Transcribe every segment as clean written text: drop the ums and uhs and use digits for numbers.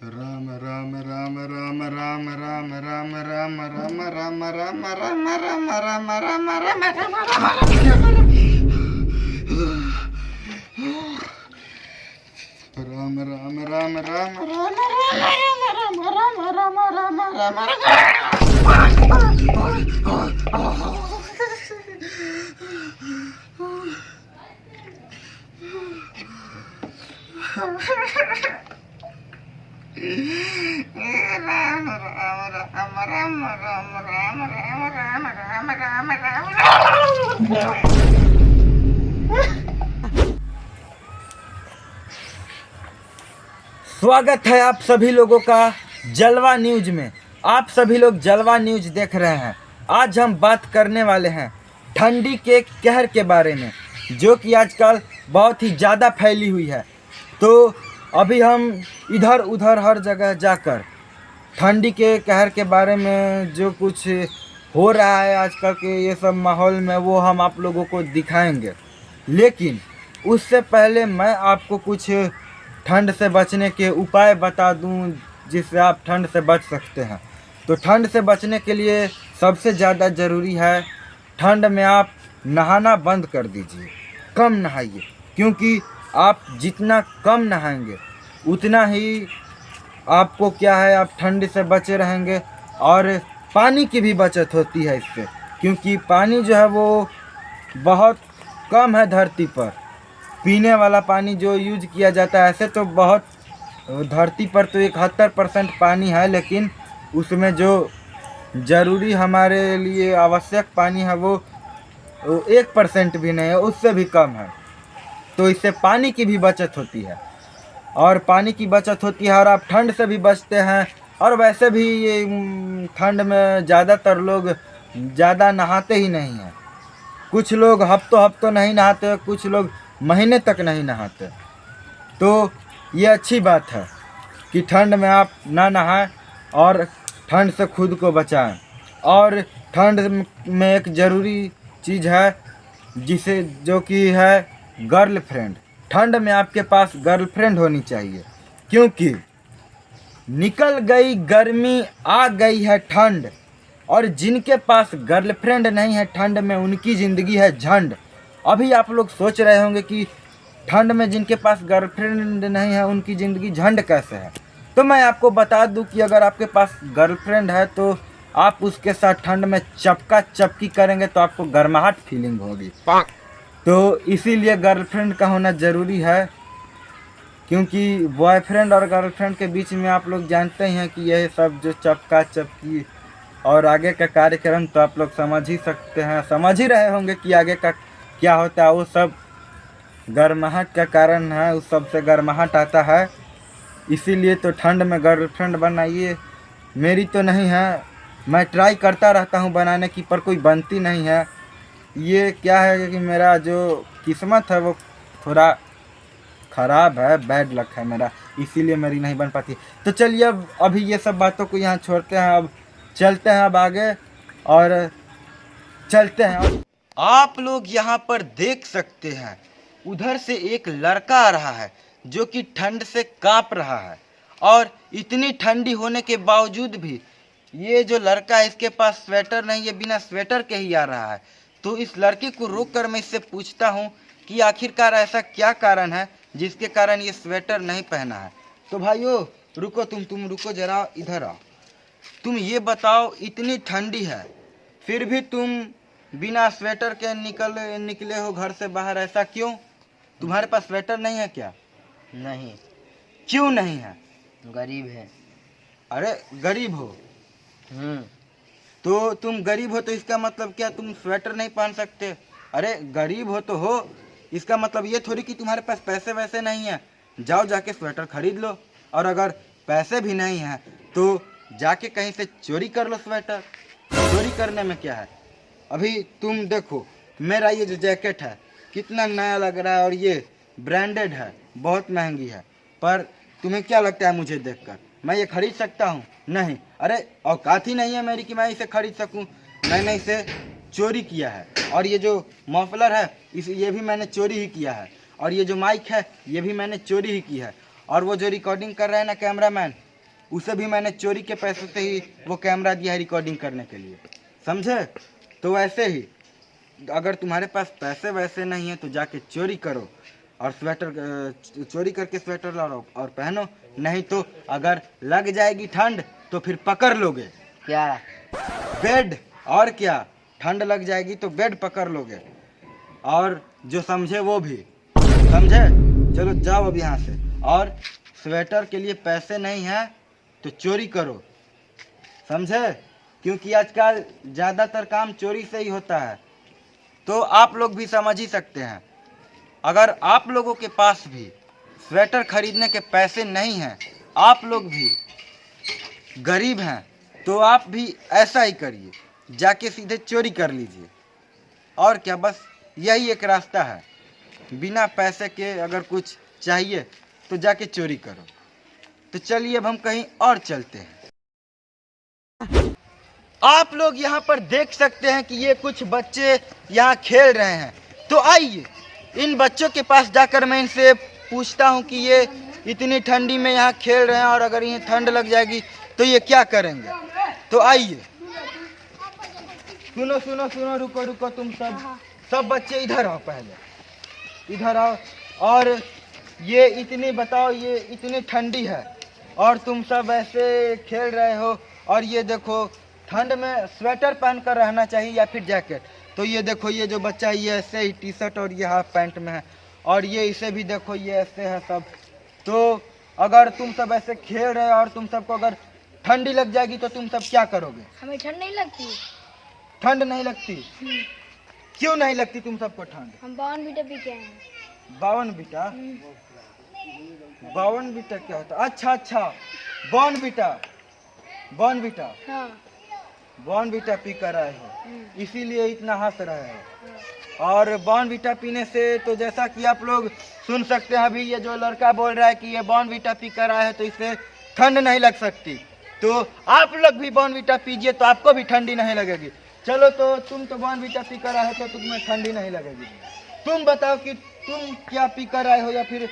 राम राम राम राम राम राम राम राम राम राम राम राम राम राम राम राम राम राम राम स्वागत है आप सभी लोगों का जलवा न्यूज में। आप सभी लोग जलवा न्यूज देख रहे हैं। आज हम बात करने वाले हैं ठंडी के कहर के बारे में, जो कि आजकल बहुत ही ज़्यादा फैली हुई है। तो अभी हम इधर उधर हर जगह जाकर ठंडी के कहर के बारे में जो कुछ हो रहा है आजकल के ये सब माहौल में, वो हम आप लोगों को दिखाएंगे। लेकिन उससे पहले मैं आपको कुछ ठंड से बचने के उपाय बता दूं, जिससे आप ठंड से बच सकते हैं। तो ठंड से बचने के लिए सबसे ज़्यादा ज़रूरी है, ठंड में आप नहाना बंद कर दीजिए, कम नहाइए। क्योंकि आप जितना कम नहाएंगे उतना ही आपको क्या है, आप ठंड से बचे रहेंगे। और पानी की भी बचत होती है इससे, क्योंकि पानी जो है वो बहुत कम है धरती पर। पीने वाला पानी जो यूज किया जाता है, ऐसे तो बहुत धरती पर तो 71% पानी है, लेकिन उसमें जो ज़रूरी हमारे लिए आवश्यक पानी है वो 1% भी नहीं है, उससे भी कम है। तो इससे पानी की भी बचत होती है, और पानी की बचत होती है और आप ठंड से भी बचते हैं। और वैसे भी ये ठंड में ज़्यादातर लोग ज़्यादा नहाते ही नहीं हैं। कुछ लोग हफ्तों नहीं नहाते, कुछ लोग महीने तक नहीं नहाते। तो ये अच्छी बात है कि ठंड में आप ना नहाएं और ठंड से खुद को बचाएं। और ठंड में एक ज़रूरी चीज़ है जिसे जो कि है गर्लफ्रेंड। ठंड में आपके पास गर्लफ्रेंड होनी चाहिए, क्योंकि निकल गई गर्मी आ गई है ठंड। और जिनके पास गर्लफ्रेंड नहीं है ठंड में, उनकी ज़िंदगी है झंड। अभी आप लोग सोच रहे होंगे कि ठंड में जिनके पास गर्लफ्रेंड नहीं है उनकी ज़िंदगी झंड कैसे है। तो मैं आपको बता दूं कि अगर आपके पास गर्लफ्रेंड है तो आप उसके साथ ठंड में चपका चपकी करेंगे तो आपको गर्माहट फीलिंग होगी। तो इसीलिए गर्लफ्रेंड का होना ज़रूरी है, क्योंकि बॉयफ्रेंड और गर्लफ्रेंड के बीच में आप लोग जानते हैं कि यह सब जो चपका चपकी और आगे का कार्यक्रम, तो आप लोग समझ ही सकते हैं, समझ ही रहे होंगे कि आगे का क्या होता है। वो सब गर्माहट का कारण है, उस सब से गर्माहट आता है। इसीलिए तो ठंड में गर्लफ्रेंड बनाइए। मेरी तो नहीं है, मैं ट्राई करता रहता हूँ बनाने की, पर कोई बनती नहीं है। ये क्या है कि मेरा जो किस्मत है वो थोड़ा ख़राब है, बैड लक है मेरा, इसीलिए मेरी नहीं बन पाती। तो चलिए अब अभी ये सब बातों को यहाँ छोड़ते हैं, अब चलते हैं अब आगे और चलते हैं। आप लोग यहाँ पर देख सकते हैं उधर से एक लड़का आ रहा है जो कि ठंड से काँप रहा है। और इतनी ठंडी होने के बावजूद भी ये जो लड़का है इसके पास स्वेटर नहीं है, बिना स्वेटर के ही आ रहा है। तो इस लड़के को रोक कर मैं इससे पूछता हूँ कि आखिरकार ऐसा क्या कारण है जिसके कारण ये स्वेटर नहीं पहना है। तो भाइयों रुको, तुम रुको ज़रा, इधर आओ। तुम ये बताओ, इतनी ठंडी है फिर भी तुम बिना स्वेटर के निकले हो घर से बाहर, ऐसा क्यों? तुम्हारे पास स्वेटर नहीं है क्या? नहीं, क्यों नहीं है? गरीब है। अरे गरीब हो? तो तुम गरीब हो तो इसका मतलब क्या तुम स्वेटर नहीं पहन सकते? अरे गरीब हो, इसका मतलब ये थोड़ी कि तुम्हारे पास पैसे वैसे नहीं है। जाओ जाके स्वेटर खरीद लो, और अगर पैसे भी नहीं हैं तो जाके कहीं से चोरी कर लो स्वेटर। चोरी करने में क्या है? अभी तुम देखो, मेरा ये जो जैकेट है कितना नया लग रहा है और ये ब्रांडेड है, बहुत महंगी है। पर तुम्हें क्या लगता है मुझे देखकर मैं ये खरीद सकता हूँ? नहीं। अरे औकात ही नहीं है मेरी कि मैं इसे खरीद सकूँ। मैंने इसे चोरी किया है। और ये जो मफलर है ये भी मैंने चोरी ही किया है। और ये जो माइक है ये भी मैंने चोरी ही की है। और वो जो रिकॉर्डिंग कर रहे हैं ना कैमरामैन, उसे भी मैंने चोरी के पैसे से ही वो कैमरा दिया है रिकॉर्डिंग करने के लिए, समझे। तो वैसे ही अगर तुम्हारे पास पैसे वैसे नहीं है तो जाके चोरी करो और चोरी करके स्वेटर लाओ और पहनो, नहीं तो अगर लग जाएगी ठंड तो फिर पकड़ लोगे। क्या? बेड, और क्या, ठंड लग जाएगी तो बेड पकड़ लोगे। और जो समझे वो भी समझे। चलो जाओ अब यहाँ से। और स्वेटर के लिए पैसे नहीं है तो चोरी करो, समझे, क्योंकि आजकल ज़्यादातर काम चोरी से ही होता है। तो आप लोग भी समझ ही सकते हैं। अगर आप लोगों के पास भी स्वेटर खरीदने के पैसे नहीं हैं, आप लोग भी गरीब हैं, तो आप भी ऐसा ही करिए, जाके सीधे चोरी कर लीजिए। और क्या, बस यही एक रास्ता है। बिना पैसे के अगर कुछ चाहिए तो जाके चोरी करो। तो चलिए अब हम कहीं और चलते हैं। आप लोग यहाँ पर देख सकते हैं कि ये कुछ बच्चे यहाँ खेल रहे हैं। तो आइए इन बच्चों के पास जाकर मैं इनसे पूछता हूँ कि ये इतनी ठंडी में यहाँ खेल रहे हैं और अगर इन्हें ठंड लग जाएगी तो ये क्या करेंगे। तो आइए। सुनो सुनो सुनो, रुको रुको, तुम सब बच्चे इधर आओ, पहले इधर आओ। और ये इतनी बताओ, ये इतनी ठंडी है और तुम सब ऐसे खेल रहे हो, और ये देखो ठंड में स्वेटर पहन कर रहना चाहिए या फिर जैकेट। तो ये देखो, ये जो बच्चा है ये ऐसे ही टी शर्ट और ये हाफ पैंट में है, और ये इसे भी देखो ये ऐसे है सब। तो अगर तुम सब ऐसे खेल रहे हो और तुम सबको अगर ठंडी लग जाएगी तो तुम सब क्या करोगे? हमें ठंड नहीं लगती। ठंड नहीं लगती? क्यों नहीं लगती तुम सबको ठंड? हम 52 बीटा पी के आए हैं। 52 बीटा? 52 बीटा क्या होता? अच्छा अच्छा, बॉर्नवीटा। बॉर्नवीटा? हाँ। बॉर्नवीटा पी कर आए हो, इसीलिए इतना हंस रहे हो। और बॉर्नवीटा पीने से तो जैसा कि आप लोग सुन सकते हैं, अभी ये जो लड़का बोल रहा है कि ये बॉर्नवीटा पी कर आए हैं तो इससे ठंड नहीं लग सकती। तो आप लोग भी बॉर्नवीटा पीजिए तो आपको भी ठंडी नहीं लगेगी। चलो, तो तुम तो बॉर्नवीटा पी कर आए हो तो तुम्हें ठंडी नहीं लगेगी। तुम बताओ कि तुम क्या पी कर आए हो या फिर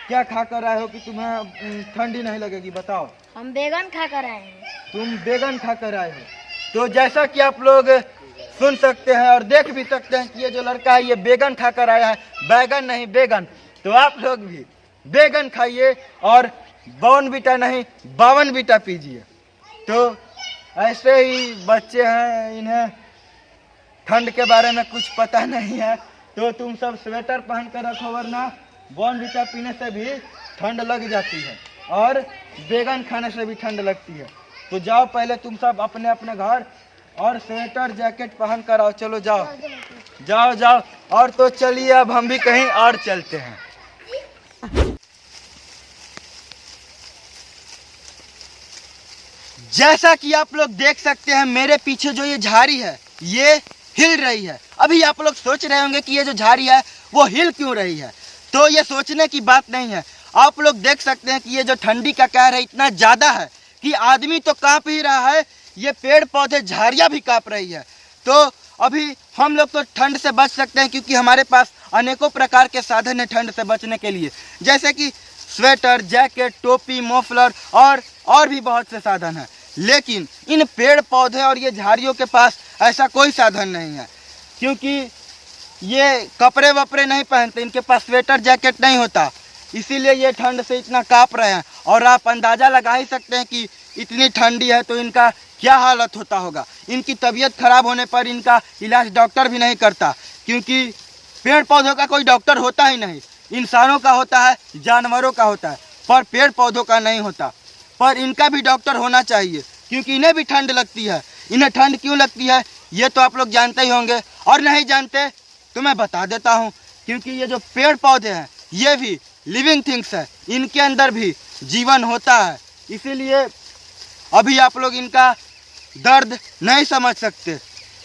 क्या खा कर आए हो कि तुम्हें ठंडी नहीं लगेगी, बताओ। हम बैगन खा कर आए हैं। तुम बैगन खा कर आए हो। तो जैसा कि आप लोग सुन सकते हैं और देख भी सकते हैं कि ये जो लड़का है ये बैगन खा कर आया है, बैगन नहीं बैगन। तो आप लोग भी बैगन खाइए और बॉर्नवीटा नहीं 52 बीटा पीजिए। तो ऐसे ही बच्चे हैं, इन्हें ठंड के बारे में कुछ पता नहीं है। तो तुम सब स्वेटर पहन कर रखो, वरना बॉर्नवीटा पीने से भी ठंड लग जाती है और बैगन खाने से भी ठंड लगती है। तो जाओ पहले तुम सब अपने अपने घर और स्वेटर जैकेट पहन कर आओ। चलो जाओ जाओ जाओ। और तो चलिए अब हम भी कहीं और चलते हैं। जैसा कि आप लोग देख सकते हैं मेरे पीछे जो ये झाड़ी है ये हिल रही है। अभी आप लोग सोच रहे होंगे कि ये जो झाड़ी है वो हिल क्यों रही है। तो ये सोचने की बात नहीं है। आप लोग देख सकते हैं कि ये जो ठंडी का कहर है इतना ज़्यादा है कि आदमी तो काँप ही रहा है, ये पेड़ पौधे झाड़ियाँ भी काँप रही है। तो अभी हम लोग तो ठंड से बच सकते हैं क्योंकि हमारे पास अनेकों प्रकार के साधन हैं ठंड से बचने के लिए, जैसे कि स्वेटर, जैकेट, टोपी, मफलर और भी बहुत से साधन हैं। लेकिन इन पेड़ पौधे और ये झाड़ियों के पास ऐसा कोई साधन नहीं है, क्योंकि ये कपड़े वपड़े नहीं पहनते, इनके पास स्वेटर जैकेट नहीं होता, इसीलिए ये ठंड से इतना काँप रहे हैं। और आप अंदाज़ा लगा ही सकते हैं कि इतनी ठंडी है तो इनका क्या हालत होता होगा। इनकी तबीयत खराब होने पर इनका इलाज डॉक्टर भी नहीं करता, क्योंकि पेड़ पौधों का कोई डॉक्टर होता ही नहीं। इंसानों का होता है, जानवरों का होता है, पर पेड़ पौधों का नहीं होता। पर इनका भी डॉक्टर होना चाहिए, क्योंकि इन्हें भी ठंड लगती है। इन्हें ठंड क्यों लगती है ये तो आप लोग जानते ही होंगे, और नहीं जानते तो मैं बता देता हूँ। क्योंकि ये जो पेड़ पौधे हैं ये भी लिविंग थिंग्स है, इनके अंदर भी जीवन होता है। इसीलिए अभी आप लोग इनका दर्द नहीं समझ सकते।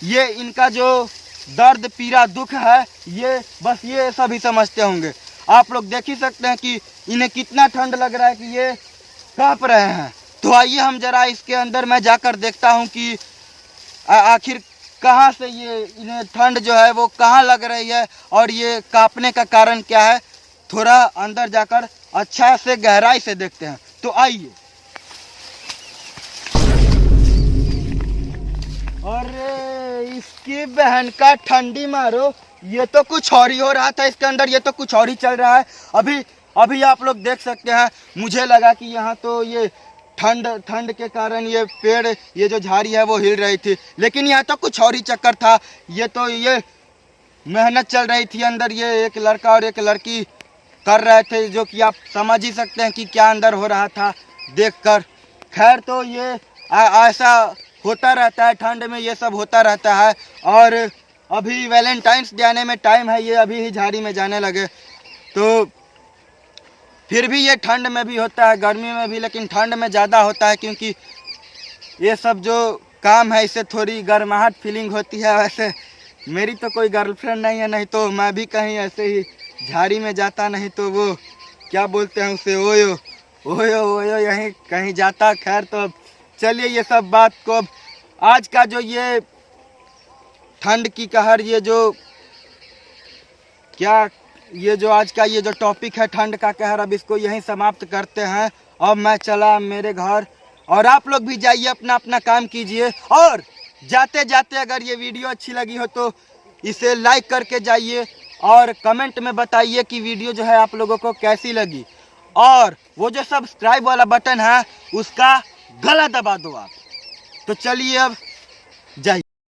ये इनका जो दर्द, पीड़ा, दुख है ये बस ये सभी समझते होंगे। आप लोग देख ही सकते हैं कि इन्हें कितना ठंड लग रहा है कि ये काँप रहे हैं। तो आइए हम जरा इसके अंदर मैं जाकर देखता हूँ कि आखिर कहाँ से ये इन्हें ठंड जो है वो कहाँ लग रही है और ये काँपने का कारण क्या है। थोड़ा अंदर जाकर अच्छा से गहराई से देखते हैं। तो आइए। इसकी बहन का ठंडी मारो, ये तो कुछ और ही हो रहा था इसके अंदर, ये तो कुछ और ही चल रहा है। अभी अभी आप लोग देख सकते हैं, मुझे लगा कि यहाँ तो ये ठंड के कारण ये पेड़, ये जो झाड़ी है वो हिल रही थी, लेकिन यहाँ तो कुछ और ही चक्कर था। ये मेहनत चल रही थी अंदर, ये एक लड़का और एक लड़की कर रहे थे, जो कि आप समझ ही सकते हैं कि क्या अंदर हो रहा था देखकर। खैर, तो ये ऐसा होता रहता है, ठंड में ये सब होता रहता है। और अभी वैलेंटाइंस डे आने में टाइम है, ये अभी ही झाड़ी में जाने लगे। तो फिर भी ये ठंड में भी होता है, गर्मी में भी, लेकिन ठंड में ज़्यादा होता है, क्योंकि ये सब जो काम है इससे थोड़ी गर्माहट फीलिंग होती है। वैसे मेरी तो कोई गर्लफ्रेंड नहीं है, नहीं तो मैं भी कहीं ऐसे ही झाड़ी में जाता, नहीं तो वो क्या बोलते हैं उसे, ओयो ओयो ओयो यहीं कहीं जाता। खैर, तो अब चलिए ये सब बात को, अब आज का जो ये ठंड की कहर, ये जो क्या, ये जो आज का ये जो टॉपिक है ठंड का कहर, अब इसको यहीं समाप्त करते हैं। अब मैं चला मेरे घर, और आप लोग भी जाइए, अपना अपना काम कीजिए। और जाते जाते अगर ये वीडियो अच्छी लगी हो तो इसे लाइक करके जाइए, और कमेंट में बताइए कि वीडियो जो है आप लोगों को कैसी लगी। और वो जो सब्सक्राइब वाला बटन है उसका गला दबा दो आप। तो चलिए अब जाइए।